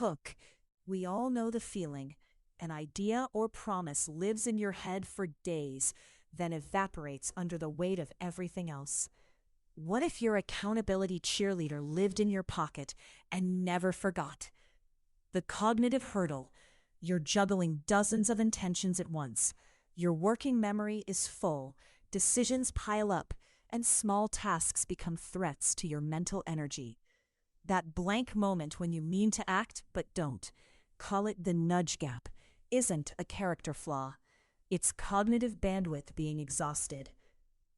hook. We all know the feeling. An idea or promise lives in your head for days, then evaporates under the weight of everything else. What if your accountability cheerleader lived in your pocket and never forgot? The cognitive hurdle. You're juggling dozens of intentions at once. Your working memory is full, decisions pile up, and small tasks become threats to your mental energy. That blank moment when you mean to act but don't, call it the nudge gap, isn't a character flaw. It's cognitive bandwidth being exhausted.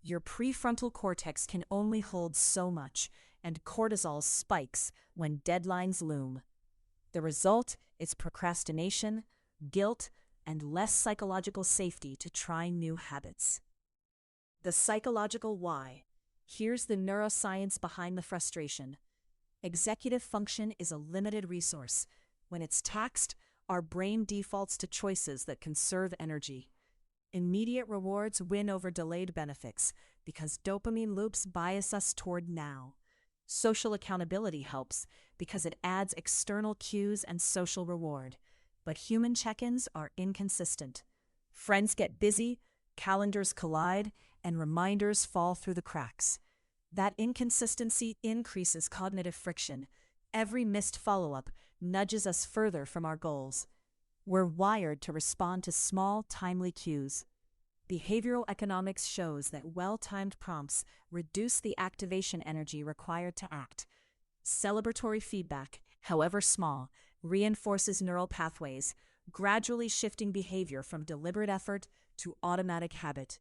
Your prefrontal cortex can only hold so much, and cortisol spikes when deadlines loom. The result is procrastination, guilt, and less psychological safety to try new habits. The psychological why. Here's the neuroscience behind the frustration. Executive function is a limited resource. When it's taxed, our brain defaults to choices that conserve energy. Immediate rewards win over delayed benefits because dopamine loops bias us toward now. Social accountability helps because it adds external cues and social reward. But human check-ins are inconsistent. Friends get busy, calendars collide, and reminders fall through the cracks. That inconsistency increases cognitive friction. Every missed follow-up nudges us further from our goals. We're wired to respond to small, timely cues. Behavioral economics shows that well-timed prompts reduce the activation energy required to act. Celebratory feedback, however small, reinforces neural pathways, gradually shifting behavior from deliberate effort to automatic habit.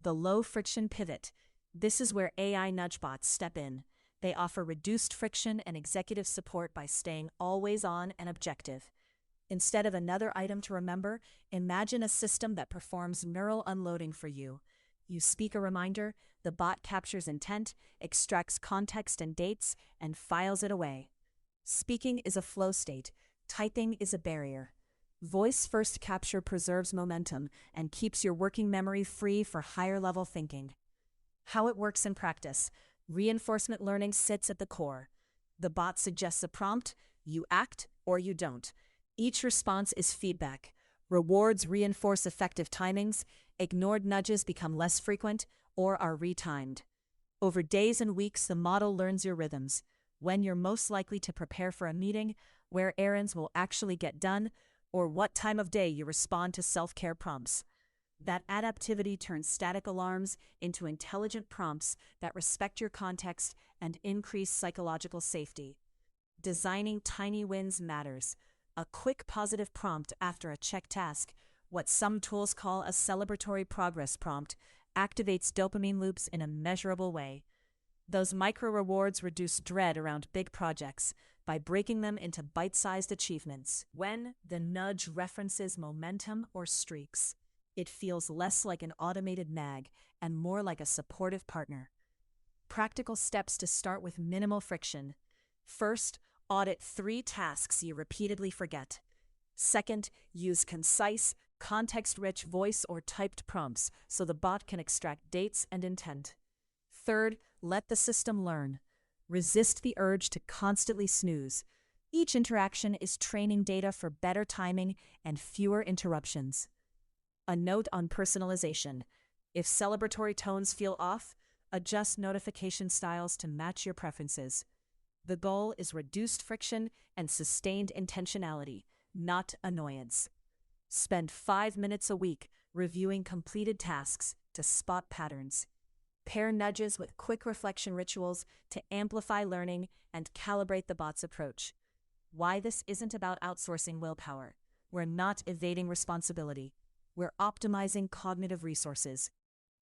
The low-friction pivot. This is where AI nudgebots step in. They offer reduced friction and executive support by staying always on and objective. Instead of another item to remember, imagine a system that performs neural unloading for you. You speak a reminder, the bot captures intent, extracts context and dates, and files it away. Speaking is a flow state. Typing is a barrier. Voice-first capture preserves momentum and keeps your working memory free for higher-level thinking. How it works in practice. Reinforcement learning sits at the core. The bot suggests a prompt, you act or you don't. Each response is feedback. Rewards reinforce effective timings, ignored nudges become less frequent or are retimed. Over days and weeks, the model learns your rhythms. When you're most likely to prepare for a meeting, where errands will actually get done, or what time of day you respond to self-care prompts. That adaptivity turns static alarms into intelligent prompts that respect your context and increase psychological safety. Designing tiny wins matters. A quick positive prompt after a check task, what some tools call a celebratory progress prompt, activates dopamine loops in a measurable way. Those micro rewards reduce dread around big projects by breaking them into bite-sized achievements. When the nudge references momentum or streaks, it feels less like an automated nag and more like a supportive partner. Practical steps to start with minimal friction. First, audit 3 tasks you repeatedly forget. Second, use concise, context-rich voice or typed prompts so the bot can extract dates and intent. Third, let the system learn. Resist the urge to constantly snooze. Each interaction is training data for better timing and fewer interruptions. A note on personalization. If celebratory tones feel off, adjust notification styles to match your preferences. The goal is reduced friction and sustained intentionality, not annoyance. Spend 5 minutes a week reviewing completed tasks to spot patterns. Pair nudges with quick reflection rituals to amplify learning and calibrate the bot's approach. Why this isn't about outsourcing willpower. We're not evading responsibility. We're optimizing cognitive resources.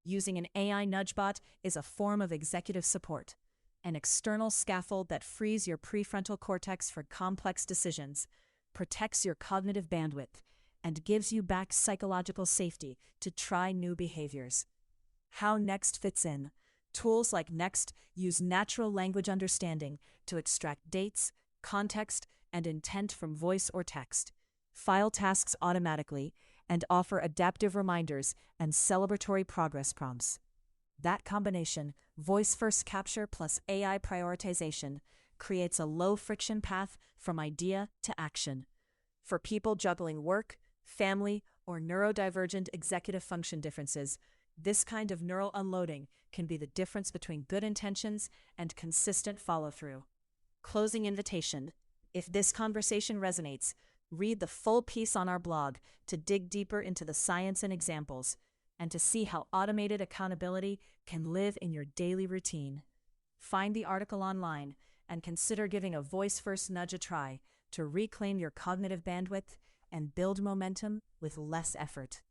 Using an AI nudge bot is a form of executive support, an external scaffold that frees your prefrontal cortex for complex decisions, protects your cognitive bandwidth, and gives you back psychological safety to try new behaviors. How Next fits in. Tools like Next use natural language understanding to extract dates, context, and intent from voice or text, file tasks automatically, and offer adaptive reminders and celebratory progress prompts. That combination, voice-first capture plus AI prioritization, creates a low-friction path from idea to action. For people juggling work, family, or neurodivergent executive function differences, this kind of neural unloading can be the difference between good intentions and consistent follow-through. Closing invitation. If this conversation resonates, read the full piece on our blog to dig deeper into the science and examples, and to see how automated accountability can live in your daily routine. Find the article online and consider giving a voice-first nudge a try to reclaim your cognitive bandwidth and build momentum with less effort.